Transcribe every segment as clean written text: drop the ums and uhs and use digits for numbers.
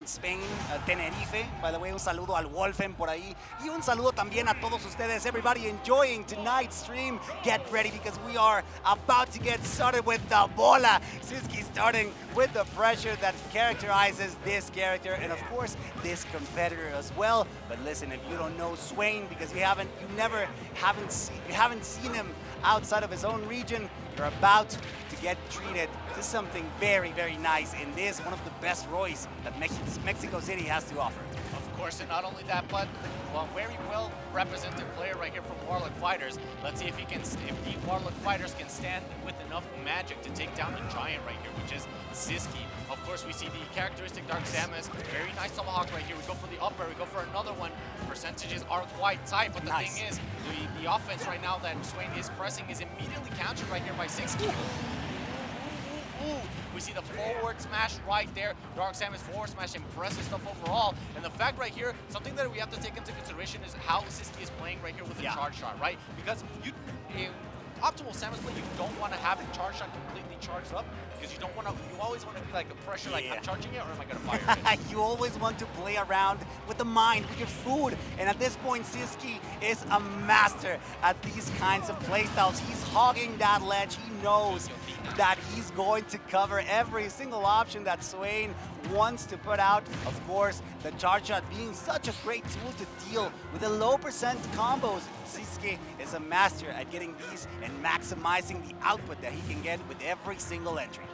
Spain, Tenerife. By the way, un saludo al Wolfen por ahí. Y un saludo también a todos ustedes. Everybody enjoying tonight's stream. Get ready because we are about to get started with the bola. Sisqui starting with the pressure that characterizes this character and of course this competitor as well. But listen, if you don't know Swain because you haven't seen him outside of his own region, you're about to get treated to something very, very nice in this, one of the best Roys that Mexico City has to offer. Of course, and not only that, but well, very well represented player right here from Warlock Fighters. Let's see if the Warlock Fighters can stand with enough magic to take down the giant right here, which is Sisqui. Of course, we see the characteristic Dark Samus. Very nice tomahawk right here. We go for the upper, we go for another one. Percentages are quite tight, but the thing is, the offense right now that Swain is pressing is immediately countered right here by Sisqui. We see the forward smash right there. Dark Samus forward smash, impressive stuff overall. And the fact right here, something that we have to take into consideration is how Sisqui is playing right here with the charge shot, right? Because in optimal Samus play, you don't want to have the charge shot completely charged up because you always want to be like a pressure, like I'm charging it or am I going to fire it? You always want to play around with the mind, with your food. And at this point, Sisqui is a master at these kinds of playstyles. He's hogging that ledge. He knows that he's going to cover every single option that Swain wants to put out. Of course, the charge shot being such a great tool to deal with the low percent combos. Sisqui is a master at getting these and maximizing the output that he can get with every single entry.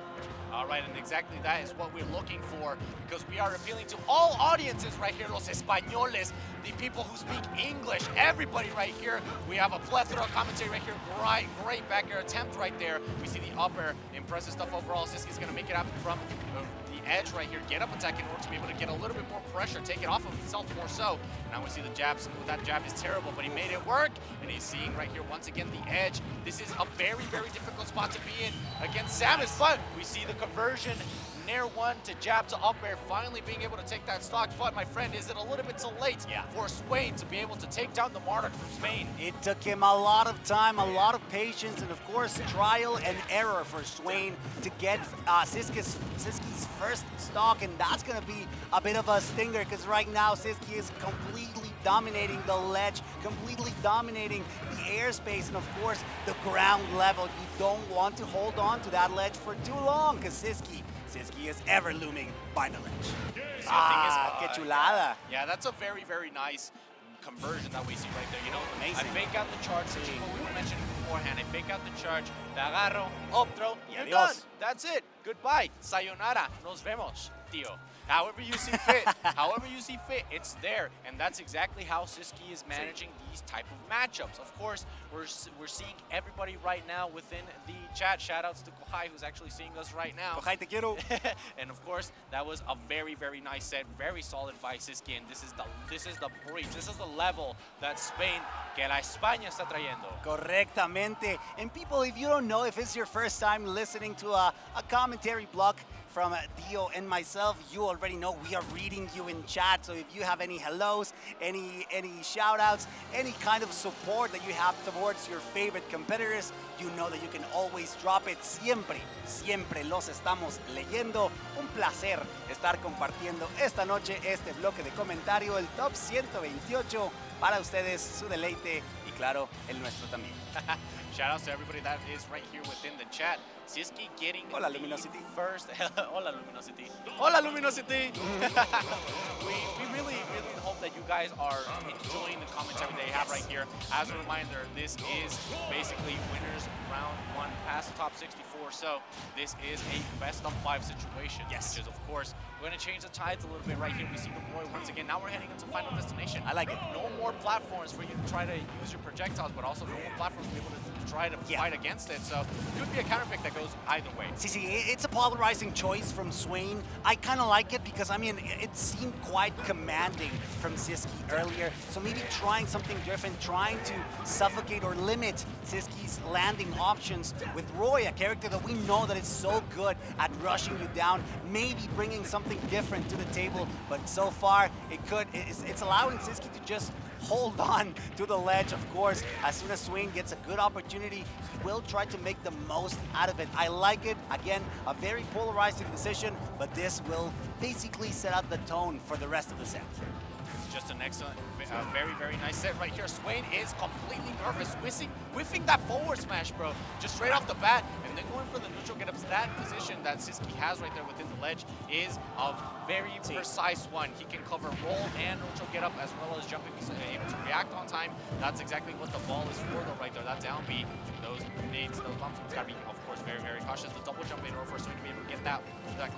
All right, and exactly that is what we're looking for because we are appealing to all audiences right here, los españoles, the people who speak English, everybody right here. We have a plethora of commentary right here. Great back air attempt right there. We see the upper, impressive stuff overall. Sisqi's going to make it up from the edge right here, get up attack in order to be able to get a little bit more pressure, take it off of himself more so. Now we see the jabs. That jab is terrible, but he made it work, and he's seeing right here once again the edge. This is a very, very difficult spot to be in against Samus, but we see the conversion. Nair one to jab to up air, finally being able to take that stock. But my friend, is it a little bit too late for Swain to be able to take down the Monarch from Spain? It took him a lot of time, a lot of patience, and of course trial and error for Swain to get Sisqi's first stock, and that's going to be a bit of a stinger because right now Sisqui is completely dominating the ledge, completely dominating the airspace, and of course the ground level. You don't want to hold on to that ledge for too long because Sisqui is ever looming by the ledge. Que chulada. Yeah, that's a very, very nice conversion that we see right there. You know, amazing. I fake out the charge, which is what we were mentioning beforehand. I fake out the charge, te agarro, up throw, you're done. That's it. Goodbye. Sayonara. Nos vemos, tío. However you see fit, it's there. And that's exactly how Sisqui is managing these type of matchups. Of course, we're seeing everybody right now within the chat. Shoutouts to Kohai, who's actually seeing us right now. Kohai, te quiero. And of course, that was a very, very nice set, very solid by Sisqui. And this is the breach, this is the level that Spain, que la España está trayendo. Correctamente. And people, if you don't know, if it's your first time listening to a commentary block from Dio and myself, you already know we are reading you in chat. So if you have any hellos, any shout outs, any kind of support that you have towards your favorite competitors, you know that you can always drop it. Siempre los estamos leyendo. Un placer estar compartiendo esta noche este bloque de comentario, el top 128 para ustedes, su deleite y claro, el nuestro también. Shout out to everybody that is right here within the chat. Sisqui getting Hola, Luminosity. First. Hola, Luminosity. Hola, Luminosity. we really hope that you guys are enjoying the commentary they have right here. As a reminder, this is basically winners round 1 past the top 64. So this is a best of 5 situation. Yes. Which is, of course, we're going to change the tides a little bit right here. We see the boy once again. Now we're heading into Final Destination. I like it. No more platforms for you to try to use your projectiles, but also no more platforms to be able to try to fight against it. So it could be a counter pick that goes either way. See, it's a polarizing choice from Swain. I kind of like it because, I mean, it seemed quite commanding from Sisqui earlier. So maybe trying something different, trying to suffocate or limit Sisqi's landing options with Roy, a character that we know that is so good at rushing you down, maybe bringing something different to the table. But so far, it's allowing Sisqui to just hold on to the ledge, of course. As soon as Swain gets a good opportunity, he will try to make the most out of it. I like it. Again, a very polarizing decision, but this will basically set out the tone for the rest of the set. Just an excellent, very, very nice set right here. Swain is completely nervous, whiffing that forward smash, bro, just straight off the bat, and then going for the neutral get-ups. That position that Sisqui has right there within the ledge is a very precise one. He can cover roll and neutral get-up as well as jumping, able to react on time. That's exactly what the ball is for, though, right there. That down B, those nades, those bumps, it's got to be, of course, very, very cautious. The double jump in order for Swain to be able to get that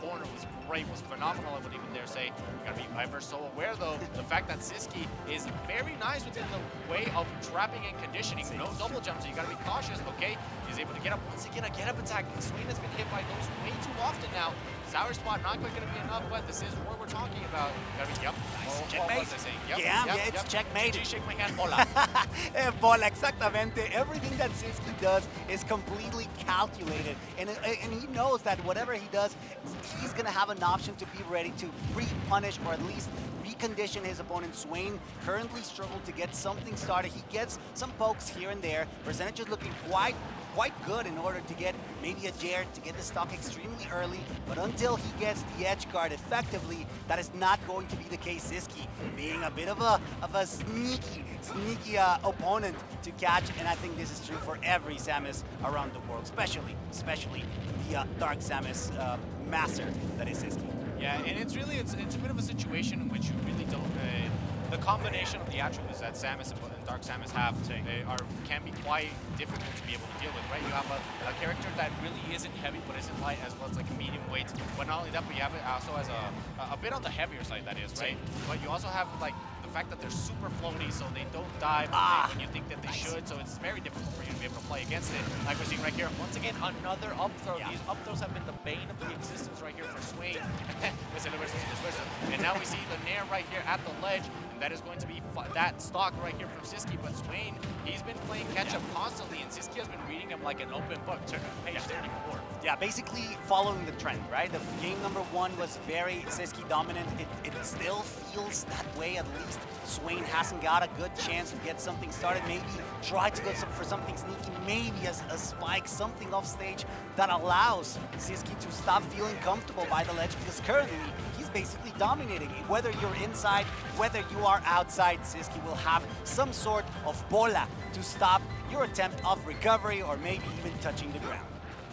corner was great, was phenomenal, I would even dare say. You got to be ever so aware, though, the fact that Sisqui is very nice within the way of trapping and conditioning. No double jump, so you got to be cautious. Okay, he's able to get up once again, a get-up attack. Swain has been hit by those way too often now. Sour spot not quite going to be enough, but this is what we're talking about. Got to be, yep. Nice. Checkmate. What was I saying? Yep, Yeah, it's checkmate. GG, shake my hand, bola. Bola, exactamente. Everything that Sisqui does is completely calculated, and he knows that whatever he does, he's going to have an option to be ready to pre-punish or at least recondition his opponent. Swain currently struggled to get something started. He gets some pokes here and there. Percentage is looking quite good in order to get maybe a Jared to get the stock extremely early, but until he gets the edge guard effectively, that is not going to be the case. Sisqui being a bit of a sneaky opponent to catch, and I think this is true for every Samus around the world, especially the Dark Samus master that is Sisqui. Yeah, and it's a bit of a situation in which you really don't. The combination of the attributes that Samus and Dark Samus have can be quite difficult to be able to deal with, right? You have a character that really isn't heavy but isn't light, as well as like a medium weight. But not only that, but you have it also as a bit on the heavier side, that is, right? But you also have like the fact that they're super floaty, so they don't die when you think that they should. So it's very difficult for you to be able to play against it. Like we're seeing right here, once again, another up throw. These up throws have been the bane of the existence right here for Swain. And now we see the Nair right here at the ledge. That is going to be that stock right here from Sisqui, but Swain, he's been playing catch-up constantly, and Sisqui has been reading him like an open book. Turn to page 34. Yeah, basically following the trend, right? The game number one was very Sisqui dominant. It still feels that way, at least. Swain hasn't got a good chance to get something started. Maybe try to go for something sneaky, maybe a spike, something off stage that allows Sisqui to stop feeling comfortable by the ledge, because currently he's basically dominating. Whether you're inside, whether you are outside, Sisqui will have some sort of bola to stop your attempt of recovery or maybe even touching the ground.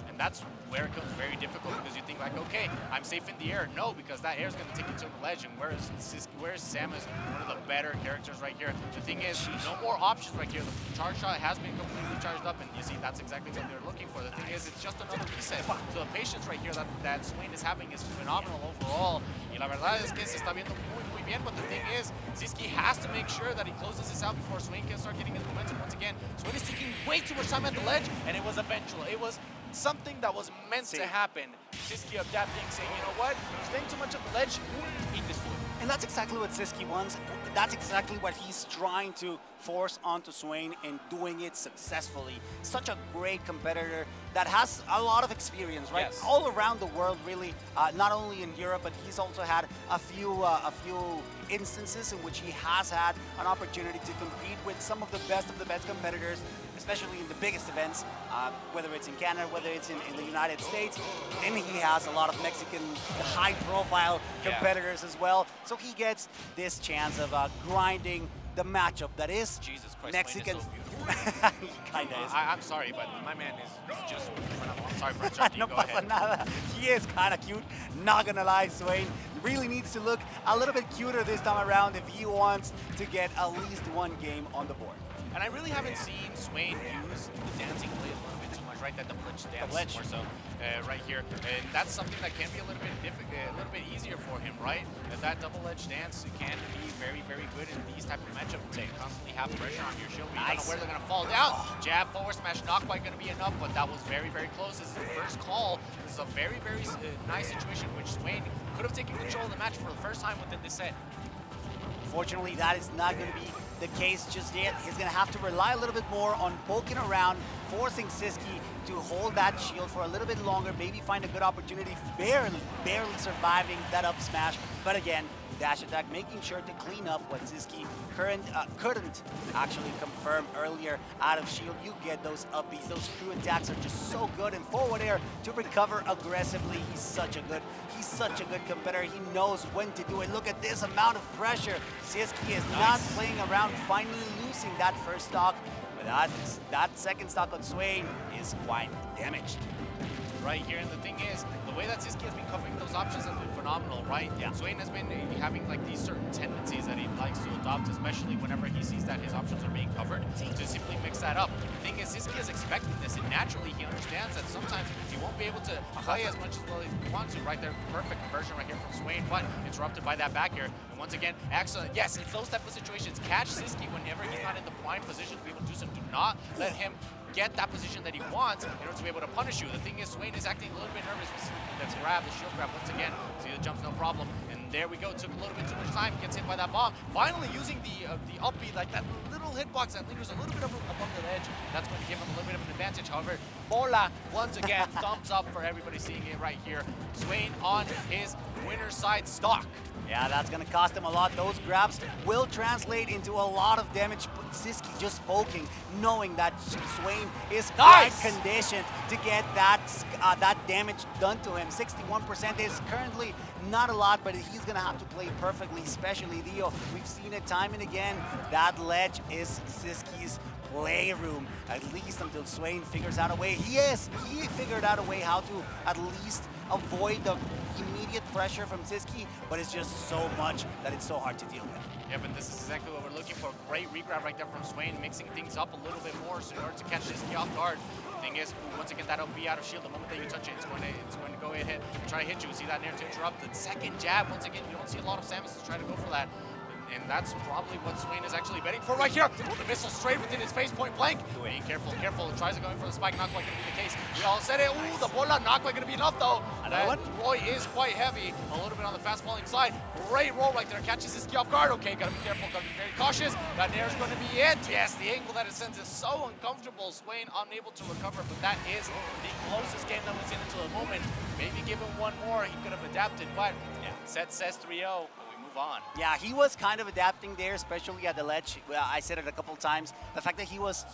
And that's where it becomes very difficult, because you think like, okay, I'm safe in the air. No, because that air is going to take you to the ledge, and where's Samus, one of the better characters right here. The thing is, no more options right here. The charge shot has been completely charged up, and you see that's exactly what they're looking for. The thing is, it's just another reset. So the patience right here that Swain is having is phenomenal overall. Y la verdad es que se está viendo muy bien, but the thing is, Sisqui has to make sure that he closes this out before Swain can start getting his momentum once again. Swain is taking way too much time at the ledge, and it was eventual. It was something that was meant to happen. Sisqui adapting, saying, you know what, staying too much at the ledge, eat this food. And that's exactly what Sisqui wants. That's exactly what he's trying to force onto Swain, and doing it successfully. Such a great competitor that has a lot of experience, right? Yes. All around the world, really. Not only in Europe, but he's also had a few instances in which he has had an opportunity to compete with some of the best competitors, especially in the biggest events, whether it's in Canada, whether it's in the United States. And he has a lot of Mexican high-profile competitors as well. So he gets this chance of grinding the matchup that is Jesus Christ, Mexican. Swain is so beautiful. He kind of is. I'm sorry, but my man is just phenomenal. I'm sorry for interrupting you. No Go pasa ahead. nada. He is kind of cute. Not gonna lie, Swain really needs to look a little bit cuter this time around if he wants to get at least one game on the board. And I really haven't seen Swain use the dancing play a little bit too much, right? That double edge dance more so right here, and that's something that can be a little bit difficult, a little bit easier for him, right? That double edge dance can be very, very good in these type of matchups. They constantly have pressure on your shield, but you don't know where they're gonna fall down. Jab, forward smash, not quite gonna be enough, but that was very, very close. This is the first call. This is a very, very nice situation in which Swain could have taken control of the match for the first time within this set. Fortunately, that is not going to be the case just yet. He's going to have to rely a little bit more on poking around, forcing Sisqui to hold that shield for a little bit longer, maybe find a good opportunity, barely surviving that up smash. But again, dash attack, making sure to clean up what Sisqui couldn't actually confirm earlier out of shield. You get those up Bs. Those crew attacks are just so good. And forward air to recover aggressively. He's such a good competitor. He knows when to do it. Look at this amount of pressure. Sisqui is not playing around, finally losing that first stock. But that second stock on Swain is quite damaged. Right here, and the thing is, the way that Sisqui has been covering those options has been phenomenal, right? Yeah. Swain has been having like these certain tendencies that he likes to adopt, especially whenever he sees that his options are being covered, to simply mix that up. The thing is, Sisqui is expecting this, and naturally he understands that sometimes he won't be able to play as much as well as he wants to, right there. Perfect conversion right here from Swain, but interrupted by that back air. And once again, excellent. Yes, it's those type of situations. Catch Sisqui whenever he's not in the prime position to be able to do so. Do not let him get that position that he wants in order to be able to punish you. The thing is, Swain is acting a little bit nervous. Let's grab the shield grab once again. See the jumps, no problem. And there we go. Took a little bit too much time. Gets hit by that bomb. Finally using the up B, like that little hitbox that lingers a little bit above the edge. That's going to give him a little bit of an advantage. However, Bola, once again, thumbs up for everybody seeing it right here. Swain on his winner's side stock. Yeah, that's going to cost him a lot. Those grabs will translate into a lot of damage. Sisqui just poking, knowing that Swain is quite conditioned to get that damage done to him. 61% is currently not a lot, but he's going to have to play perfectly, especially Dio. We've seen it time and again. That ledge is Sisqui's playroom, at least until Swain figures out a way. He figured out a way how to at least avoid the immediate pressure from Sisqui, but it's just so much that it's so hard to deal with. Yeah, but this is exactly what we're looking for. Great regrab right there from Swain, mixing things up a little bit more so in order to catch Sisqui off guard. Thing is, once again, that'll be out of shield. The moment that you touch it, it's going to go ahead and try to hit you. See that there to interrupt. The second jab, once again, you don't see a lot of Samus try to go for that. And that's probably what Swain is actually betting for right here. Oh, the missile straight within his face, point blank. Being careful, careful. Tries to go in for the spike, not quite going to be the case. We all said it. Ooh, the bola, not quite going to be enough though. That Roy is quite heavy. A little bit on the fast falling side. Great roll right there. Catches Sisqui off guard. Okay, gotta be careful, gotta be very cautious. That nair is going to be it. Yes, the angle that it sends is so uncomfortable. Swain unable to recover, but that is the closest game that was in until the moment. Maybe give him one more, he could have adapted, but yeah, set says 3-0. On. Yeah, he was kind of adapting there, especially at the ledge. Well, I said it a couple times. The fact that he was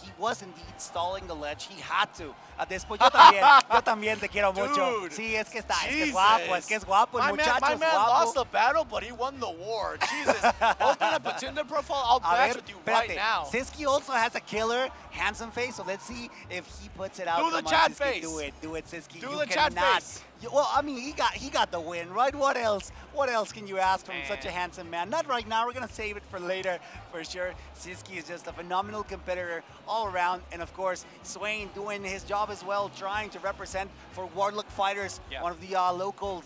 indeed stalling the ledge. He had to. At this point, yo también te quiero mucho. Sí, es que es guapo, el muchacho my es man guapo. Lost the battle, but he won the war. Jesus, open up a Tinder profile. I'll match with you right now. Sisqui also has a killer handsome face, so let's see if he puts it out. Do the chat face. Do it, Sisqui. Do the chat face. Well, I mean, he got the win, right? What else? What else can you ask from such a handsome man? Not right now. We're gonna save it for later, for sure. Sisqui is just a phenomenal competitor all around, and of course, Swain doing his job as well, trying to represent for Warlock Fighters, one of the local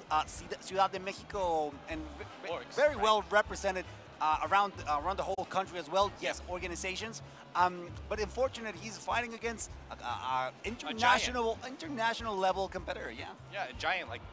Ciudad de Mexico, and very well represented around the whole country as well. Yes, organizations. But unfortunate, he's fighting against international level competitor. Yeah. Yeah, a giant like.